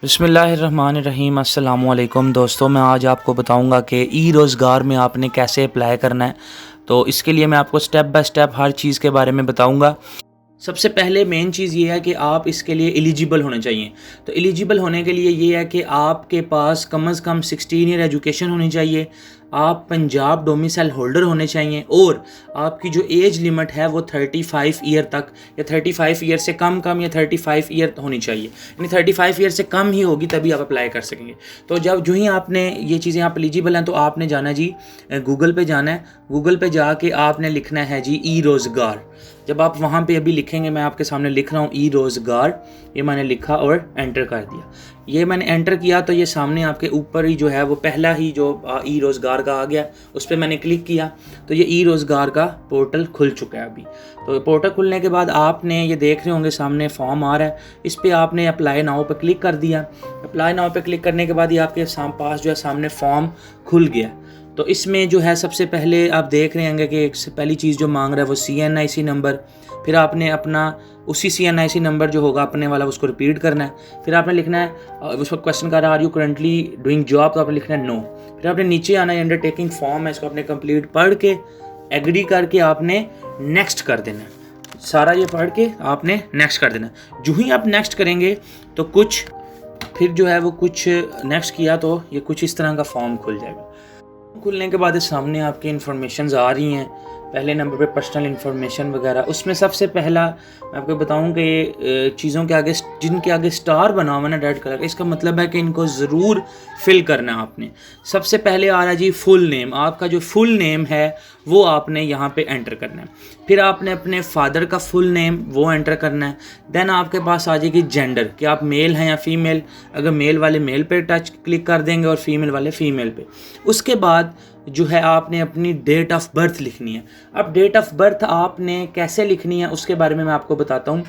बिस्मिल्लाहिर्रहमानिर्रहीम। अस्सलामुअलैकुम दोस्तों, मैं आज आपको बताऊंगा कि ई रोज़गार में आपने कैसे अप्लाई करना है। तो इसके लिए मैं आपको स्टेप बाय स्टेप हर चीज़ के बारे में बताऊंगा। सबसे पहले मेन चीज़ ये है कि आप इसके लिए एलिजिबल होने चाहिए। तो एलिजिबल होने के लिए ये है कि आपके पास कम से कम 16 ईयर एजुकेशन होनी चाहिए, आप पंजाब डोमिसाइल होल्डर होने चाहिए और आपकी जो एज लिमिट है वो 35 ईयर तक या 35 ईयर से कम या 35 ईयर होनी चाहिए। यानी 35 ईयर से कम ही होगी तभी आप अप्लाई कर सकेंगे। तो जब जो ही आपने ये चीज़ें आप एलिजिबल हैं तो आपने जाना जी गूगल पे जाना है। गूगल पे जाके आपने लिखना है जी ई रोज़गार। जब आप वहाँ पे अभी लिखेंगे, मैं आपके सामने लिख रहा हूँ ई रोज़गार, ये मैंने लिखा और एंटर कर दिया। ये मैंने एंटर किया तो ये सामने आपके ऊपर ही जो है वो पहला ही जो ई रोज़गार का आ गया, उस पर मैंने क्लिक किया तो ये ई रोज़गार का पोर्टल खुल चुका है अभी। तो पोर्टल खुलने के बाद आपने ये देख रहे होंगे सामने फॉर्म आ रहा है, इस पर आपने अप्लाई नाउ पे क्लिक कर दिया। अप्लाई नाउ पे क्लिक करने के बाद ये आपके पास जो है सामने फॉर्म खुल गया। तो इसमें जो है सबसे पहले आप देख रहे होंगे कि एक पहली चीज़ जो मांग रहा है वो CNIC नंबर। फिर आपने अपना उसी CNIC नंबर जो होगा अपने वाला उसको रिपीट करना है। फिर आपने लिखना है, उस पर क्वेश्चन कर रहा है are you currently doing job, तो आपने लिखना है नो। फिर आपने नीचे आना है, अंडरटेकिंग फॉर्म है, इसको आपने कंप्लीट पढ़ के एग्री करके आपने नेक्स्ट कर देना है। सारा ये पढ़ के आपने नेक्स्ट कर देना है। जो ही आप नेक्स्ट करेंगे तो कुछ फिर जो है वो कुछ नेक्स्ट किया तो ये कुछ इस तरह का फॉर्म खुल जाएगा। खुलने के बाद सामने आपकी इन्फॉर्मेशंस आ रही हैं। पहले नंबर पे पर्सनल इन्फॉर्मेशन वगैरह, उसमें सबसे पहला मैं आपको बताऊं कि चीज़ों के आगे जिनके आगे स्टार बना हुआ ना रेड कलर का, इसका मतलब है कि इनको ज़रूर फिल करना है आपने। सबसे पहले आ रहा है जी फुल नेम। आपका जो फुल नेम है वो आपने यहाँ पे एंटर करना है। फिर आपने अपने फादर का फुल नेम वो एंटर करना है। देन आपके पास आ जाएगी जेंडर कि आप मेल हैं या फीमेल। अगर मेल वाले मेल पे टच क्लिक कर देंगे और फीमेल वाले फीमेल पे। उसके बाद जो है आपने अपनी डेट ऑफ बर्थ लिखनी है। अब डेट ऑफ बर्थ आपने कैसे लिखनी है उसके बारे में मैं आपको बताता हूँ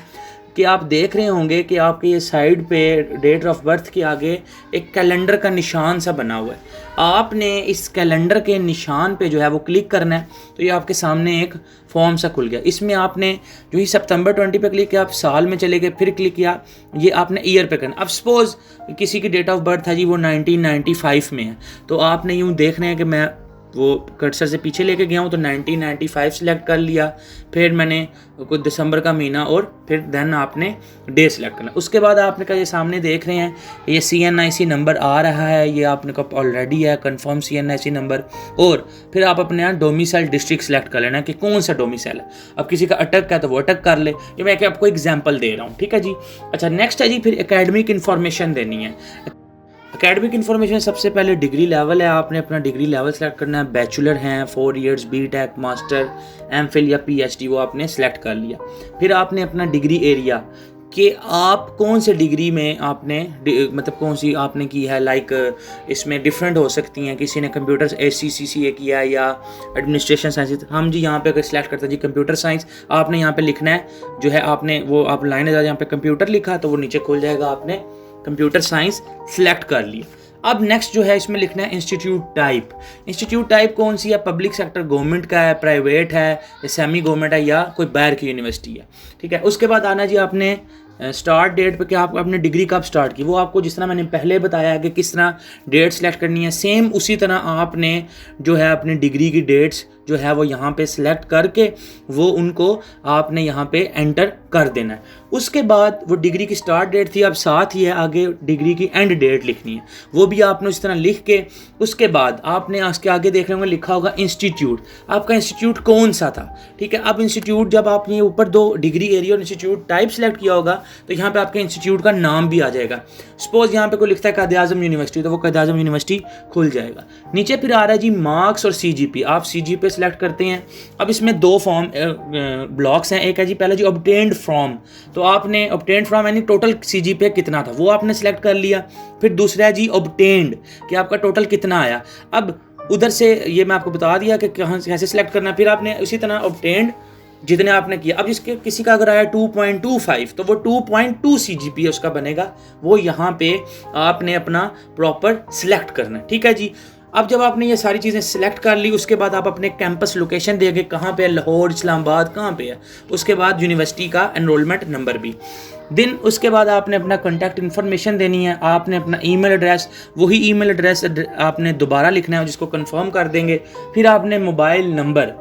कि आप देख रहे होंगे कि आपके ये साइड पे डेट ऑफ बर्थ के आगे एक कैलेंडर का निशान सा बना हुआ है। आपने इस कैलेंडर के निशान पे जो है वो क्लिक करना है तो ये आपके सामने एक फॉर्म सा खुल गया। इसमें आपने जो ही सितंबर 20 पे क्लिक किया, आप साल में चले गए, फिर क्लिक किया, ये आपने ईयर पे करना। अब सपोज किसी की डेट ऑफ बर्थ है जी वो 1995 में है, तो आपने यूँ देख रहे हैं कि मैं वो कर्सर से पीछे लेके गया हूँ तो 1995 सेलेक्ट कर लिया। फिर मैंने कुछ दिसंबर का महीना और फिर देन आपने डे सेलेक्ट करना। उसके बाद आपने का ये सामने देख रहे हैं ये CNIC नंबर आ रहा है, ये आपने का ऑलरेडी है कंफर्म CNIC नंबर। और फिर आप अपने यहाँ डोमिसाइल डिस्ट्रिक्ट सेलेक्ट कर लेना कि कौन सा डोमिसाइल है। अब किसी का अटक है तो वो अटक कर ले, ये मैं आपको एग्जाम्पल दे रहा हूँ, ठीक है जी। अच्छा, नेक्स्ट है जी फिर एकेडमिक इन्फॉर्मेशन देनी है। एकेडमिक इन्फॉर्मेशन सबसे पहले डिग्री लेवल है, आपने अपना डिग्री लेवल सेलेक्ट करना है। बैचलर हैं 4 इयर्स, BTech, मास्टर, MPhil या PhD वो आपने सेलेक्ट कर लिया। फिर आपने अपना डिग्री एरिया कि आप कौन से डिग्री में आपने मतलब कौन सी आपने की है। लाइक इसमें डिफरेंट हो सकती हैं, किसी ने कंप्यूटर ACCCA किया है या एडमिनिस्ट्रेशन साइंस। हम जी यहाँ पे अगर सिलेक्ट करते हैं जी कंप्यूटर साइंस, आपने यहाँ पे लिखना है जो है आपने वो आप लाइन यहाँ पे कंप्यूटर लिखा तो वो नीचे खुल जाएगा, आपने कंप्यूटर साइंस सिलेक्ट कर लिया। अब नेक्स्ट जो है इसमें लिखना है इंस्टीट्यूट टाइप। इंस्टीट्यूट टाइप कौन सी है, पब्लिक सेक्टर गवर्नमेंट का है, प्राइवेट है, सेमी गवर्नमेंट है या कोई बाहर की यूनिवर्सिटी है, ठीक है। उसके बाद आना जी आपने स्टार्ट डेट पे कि आप अपने डिग्री कब स्टार्ट की। वो आपको जिस तरह मैंने पहले बताया कि किस तरह डेट सेलेक्ट करनी है, सेम उसी तरह आपने जो है अपनी डिग्री की डेट्स जो है वो यहाँ पे सिलेक्ट करके वो उनको आपने यहाँ पे एंटर कर देना है। उसके बाद वो डिग्री की स्टार्ट डेट थी, अब साथ ही है आगे डिग्री की एंड डेट लिखनी है, वो भी आपने उस तरह लिख के उसके बाद आपने उसके आगे देख रहे होंगे लिखा होगा इंस्टीट्यूट। आपका इंस्टीट्यूट कौन सा था, ठीक है। अब इंस्टीट्यूट जब आपने ऊपर दो डिग्री एरिया और इंस्टीट्यूट टाइप सेलेक्ट किया होगा तो यहाँ पे आपके इंस्टीट्यूट का नाम भी आ जाएगा। सपोज यहाँ पे कोई लिखता है कायद-ए-आज़म यूनिवर्सिटी तो वो कायद-ए-आज़म यूनिवर्सिटी खुल जाएगा। नीचे फिर आ रहा है जी मार्क्स और CGP, आप CGP सेलेक्ट करते हैं। अब इसमें दो फॉर्म ब्लॉक्स हैं, एक है जी पहले जी ऑब्टेन्ड फ्रॉम, तो आपने ऑब्टेन्ड फ्रॉम यानी टोटल CGPA कितना था वो आपने सेलेक्ट कर लिया। फिर दूसरा है जी ऑब्टेन्ड कि आपका टोटल कितना आया। अब उधर से ये मैं आपको बता दिया कि कहाँ कैसे सेलेक्ट करना। फिर आपने उसी तरह ऑब्टेन्ड जितने आपने किया। अब इसके किसी का अगर आया 2.25 तो वो 2.2 CGPA उसका बनेगा, वो यहाँ पे आपने अपना प्रॉपर सिलेक्ट करना है, ठीक है जी। अब जब आपने ये सारी चीज़ें सिलेक्ट कर ली, उसके बाद आप अपने कैंपस लोकेशन देंगे कहाँ पे है, लाहौर, इस्लामाबाद, कहाँ पे है, उसके बाद यूनिवर्सिटी का एनरोलमेंट नंबर भी दिन। उसके बाद आपने अपना कॉन्टैक्ट इन्फॉर्मेशन देनी है, आपने अपना ईमेल एड्रेस, वही ईमेल एड्रेस आपने दोबारा लिखना है जिसको कंफर्म कर देंगे। फिर आपने मोबाइल नंबर,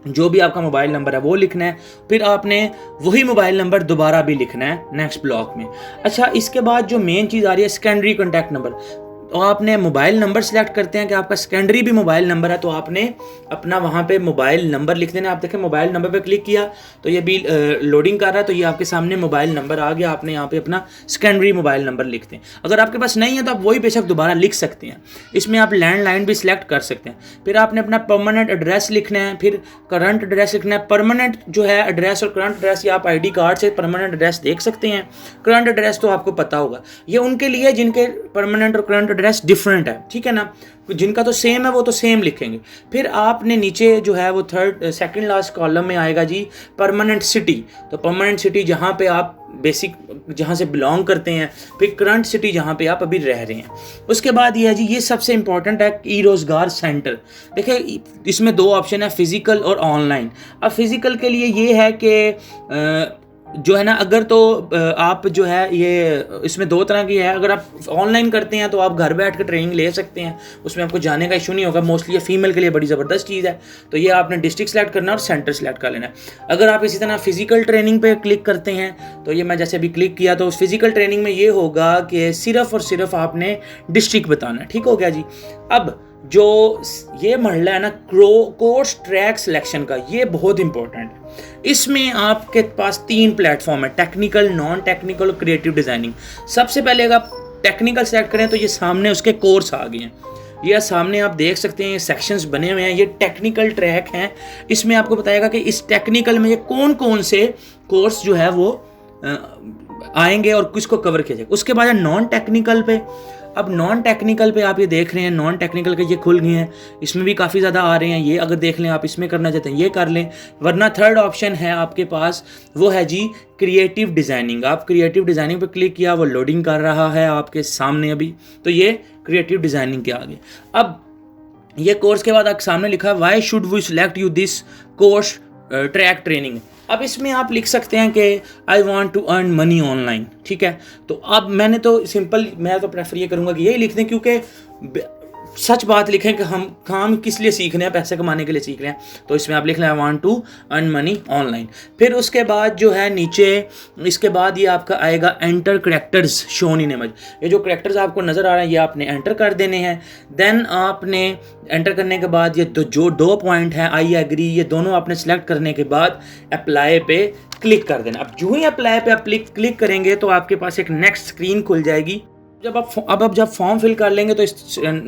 जो भी आपका मोबाइल नंबर है वो लिखना है, फिर आपने वही मोबाइल नंबर दोबारा भी लिखना है नेक्स्ट ब्लॉक में। अच्छा, इसके बाद जो मेन चीज़ आ रही है सेकेंडरी कॉन्टैक्ट नंबर, तो आपने मोबाइल नंबर सेलेक्ट करते हैं कि आपका सेकेंडरी भी मोबाइल नंबर है, तो आपने अपना वहाँ पे मोबाइल नंबर लिख देना। आप देखें मोबाइल नंबर पे क्लिक किया तो ये भी लोडिंग कर रहा है, तो ये आपके सामने मोबाइल नंबर आ गया। आपने यहाँ पे अपना सेकेंडरी मोबाइल नंबर लिखते हैं। अगर आपके पास नहीं है तो आप वही बेशक दोबारा लिख सकते हैं। इसमें आप लैंडलाइन भी सिलेक्ट कर सकते हैं। फिर आपने अपना परमानेंट एड्रेस लिखना है, फिर करंट एड्रेस लिखना है। परमानेंट जो है एड्रेस और करंट एड्रेस, ये आप ID कार्ड से परमानेंट एड्रेस देख सकते हैं। करंट एड्रेस तो आपको पता होगा, ये उनके लिए जिनके परमानेंट और करंट एड्रेस डिफरेंट है, ठीक है ना। जिनका तो सेम है वो तो सेम लिखेंगे। फिर आपने नीचे जो है वो सेकंड लास्ट कॉलम में आएगा जी परमानेंट सिटी। तो परमानेंट सिटी जहाँ पे आप बेसिक जहाँ से बिलोंग करते हैं, फिर करंट सिटी जहाँ पे आप अभी रह रहे हैं। उसके बाद ये है जी, ये सबसे इंपॉर्टेंट है, ई रोज़गार सेंटर। देखिए इसमें 2 ऑप्शन है, फिजिकल और ऑनलाइन। अब फिजिकल के लिए ये है कि जो है ना, अगर तो आप जो है ये इसमें 2 तरह की है। अगर आप ऑनलाइन करते हैं तो आप घर बैठ कर ट्रेनिंग ले सकते हैं, उसमें आपको जाने का इशू नहीं होगा। मोस्टली ये फीमेल के लिए बड़ी ज़बरदस्त चीज़ है। तो ये आपने डिस्ट्रिक्ट सेलेक्ट करना और सेंटर सेलेक्ट कर लेना है। अगर आप इसी तरह फिजिकल ट्रेनिंग पे क्लिक करते हैं तो ये मैं जैसे अभी क्लिक किया, तो फिजिकल ट्रेनिंग में ये होगा कि सिर्फ और सिर्फ आपने डिस्ट्रिक्ट बताना है। ठीक हो गया जी। अब जो ये मरला है ना कोर्स ट्रैक सिलेक्शन का, ये बहुत इंपॉर्टेंट है। इसमें आपके पास 3 प्लेटफॉर्म है, टेक्निकल, नॉन टेक्निकल और क्रिएटिव डिज़ाइनिंग। सबसे पहले अगर आप टेक्निकल सेलेक्ट करें तो ये सामने उसके कोर्स आ गए हैं। ये सामने आप देख सकते हैं, सेक्शंस बने हुए हैं, ये टेक्निकल ट्रैक हैं। इसमें आपको बताएगा कि इस टेक्निकल में ये कौन कौन से कोर्स जो है वो आएंगे और किसको कवर किया जाएगा। उसके बाद नॉन टेक्निकल पे, अब नॉन टेक्निकल पे आप ये देख रहे हैं, नॉन टेक्निकल के ये खुल गए हैं। इसमें भी काफ़ी ज़्यादा आ रहे हैं। ये अगर देख लें, आप इसमें करना चाहते हैं ये कर लें, वरना थर्ड ऑप्शन है आपके पास, वो है जी क्रिएटिव डिज़ाइनिंग। आप क्रिएटिव डिज़ाइनिंग पे क्लिक किया, वो लोडिंग कर रहा है आपके सामने अभी, तो ये क्रिएटिव डिज़ाइनिंग के आगे। अब ये कोर्स के बाद आपके सामने लिखा है why should we select you this course track training. अब इसमें आप लिख सकते हैं कि I want to earn money online, ठीक है। तो अब मैंने तो सिंपल, मैं तो प्रेफर ये करूँगा कि यही लिख दें, क्योंकि सच बात लिखें कि हम काम किस लिए सीख रहे हैं, पैसे कमाने के लिए सीख रहे हैं। तो इसमें आप लिख लें I want to earn money online. फिर उसके बाद जो है नीचे, इसके बाद ये आपका आएगा enter characters shown in image. ये जो करैक्टर्स आपको नज़र आ रहे हैं ये आपने एंटर कर देने हैं। देन आपने एंटर करने के बाद ये जो 2 पॉइंट हैं आई एग्री, ये दोनों आपने सेलेक्ट करने के बाद अप्लाई पे क्लिक कर देना। अब जो ही अप्लाई पे आप क्लिक करेंगे तो आपके पास एक नेक्स्ट स्क्रीन खुल जाएगी। जब आप फॉर्म फिल कर लेंगे तो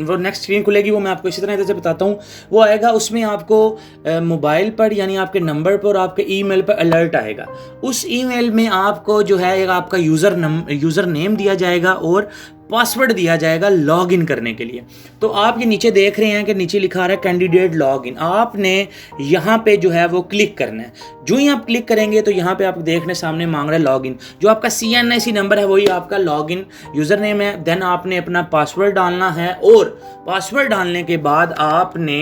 वो नेक्स्ट स्क्रीन खुलेगी, वो मैं आपको इसी तरह से बताता हूँ। वो आएगा, उसमें आपको मोबाइल पर यानी आपके नंबर पर और आपके ईमेल पर अलर्ट आएगा। उस ईमेल में आपको जो है आपका यूज़र नेम दिया जाएगा और पासवर्ड दिया जाएगा लॉग इन करने के लिए। तो आप ये नीचे देख रहे हैं कि नीचे लिखा रहा है कैंडिडेट लॉग इन। आपने यहाँ पे जो है वो क्लिक करना है। जो ही आप क्लिक करेंगे तो यहाँ पे आप देखने सामने मांग रहा है लॉग इन। जो आपका CNIC नंबर है वही आपका लॉग इन यूज़र नेम है। देन आपने अपना पासवर्ड डालना है और पासवर्ड डालने के बाद आपने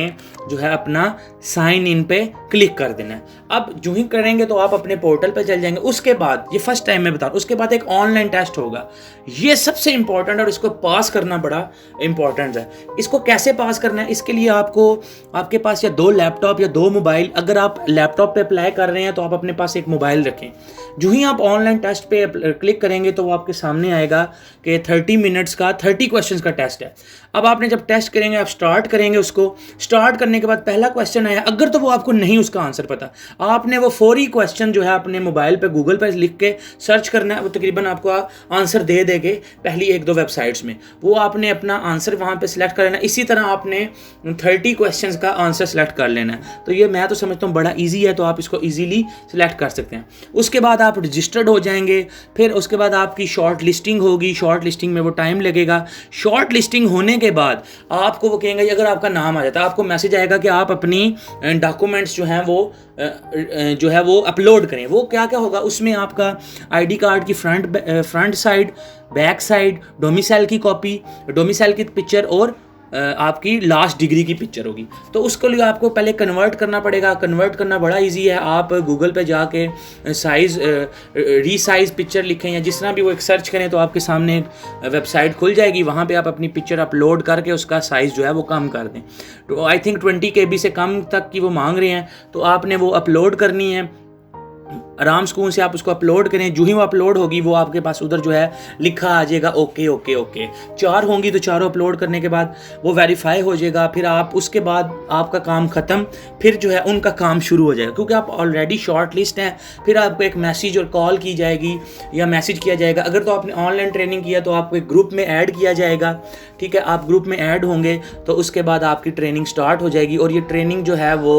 जो है अपना साइन इन पे क्लिक कर देना है। अब जो ही करेंगे तो आप अपने पोर्टल पे चल जाएंगे। उसके बाद ये फर्स्ट टाइम में बता रहा हूँ, उसके बाद एक ऑनलाइन टेस्ट होगा। ये सबसे इंपॉर्टेंट और इसको पास करना बड़ा इंपॉर्टेंट है। इसको कैसे पास करना है, इसके लिए आपके पास या 2 लैपटॉप या 2 मोबाइल। अगर आप लैपटॉप पे अप्लाई कर रहे हैं तो आप अपने पास एक मोबाइल रखें। जो ही आप ऑनलाइन टेस्ट पे क्लिक करेंगे तो वो आपके सामने आएगा कि 30 मिनट्स का 30 क्वेश्चंस का टेस्ट है। अब आपने जब टेस्ट करेंगे, आप स्टार्ट करेंगे, उसको स्टार्ट करने के बाद पहला क्वेश्चन आया, अगर तो वो आपको नहीं उसका आंसर पता, आपने वो 4 क्वेश्चन जो है अपने मोबाइल पे गूगल पर लिख के सर्च करना है। वो तकरीबन आपको आंसर दे देंगे पहली 1-2 वेबसाइट्स में। वो आपने अपना आंसर वहाँ पे सिलेक्ट कर लेना। इसी तरह आपने 30 क्वेश्चन का आंसर सेलेक्ट कर लेना है। तो ये मैं तो समझता हूँ बड़ा ईजी है, तो आप इसको ईजीली सिलेक्ट कर सकते हैं। उसके बाद आप रजिस्टर्ड हो जाएंगे। फिर उसके बाद आपकी शॉर्ट लिस्टिंग होगी। शॉर्ट लिस्टिंग में वो टाइम लगेगा। शॉर्ट लिस्टिंग होने के बाद आपको वो कहेंगे, अगर आपका नाम आ जाता है आपको मैसेज आएगा कि आप अपनी डॉक्यूमेंट्स जो हैं वो अपलोड करें। वो क्या क्या होगा, उसमें आपका ID कार्ड की front side, back side, domicile की कॉपी, डोमिसाइल की पिक्चर और आपकी लास्ट डिग्री की पिक्चर होगी। तो उसके लिए आपको पहले कन्वर्ट करना पड़ेगा। कन्वर्ट करना बड़ा इजी है। आप गूगल पे जाके साइज़ रीसाइज पिक्चर लिखें या जिस तरह भी वो एक सर्च करें तो आपके सामने एक वेबसाइट खुल जाएगी। वहाँ पे आप अपनी पिक्चर अपलोड करके उसका साइज़ जो है वो कम कर दें। तो आई थिंक 20 KB से कम तक की वो मांग रहे हैं, तो आपने वो अपलोड करनी है। आराम सुकून से आप उसको अपलोड करें। जो ही वो अपलोड होगी वो आपके पास उधर जो है लिखा आ जाएगा ओके ओके ओके। 4 होंगी तो चारों अपलोड करने के बाद वो वेरीफाई हो जाएगा। फिर आप उसके बाद आपका काम ख़त्म, फिर जो है उनका काम शुरू हो जाएगा, क्योंकि आप ऑलरेडी शॉर्ट लिस्ट हैं। फिर आपको एक मैसेज और कॉल की जाएगी या मैसेज किया जाएगा। अगर तो आपने ऑनलाइन ट्रेनिंग किया तो आपको एक ग्रुप में ऐड किया जाएगा। ठीक है, आप ग्रुप में ऐड होंगे तो उसके बाद आपकी ट्रेनिंग स्टार्ट हो जाएगी। और ये ट्रेनिंग जो है वो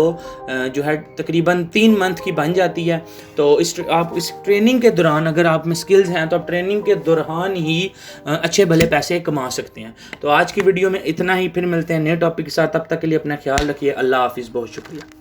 जो है तकरीबन 3 मंथ की बन जाती है। तो आप इस ट्रेनिंग के दौरान अगर आप में स्किल्स हैं तो आप ट्रेनिंग के दौरान ही अच्छे भले पैसे कमा सकते हैं। तो आज की वीडियो में इतना ही। फिर मिलते हैं नए टॉपिक के साथ। तब तक के लिए अपना ख्याल रखिए। अल्लाह हाफिज़। बहुत शुक्रिया।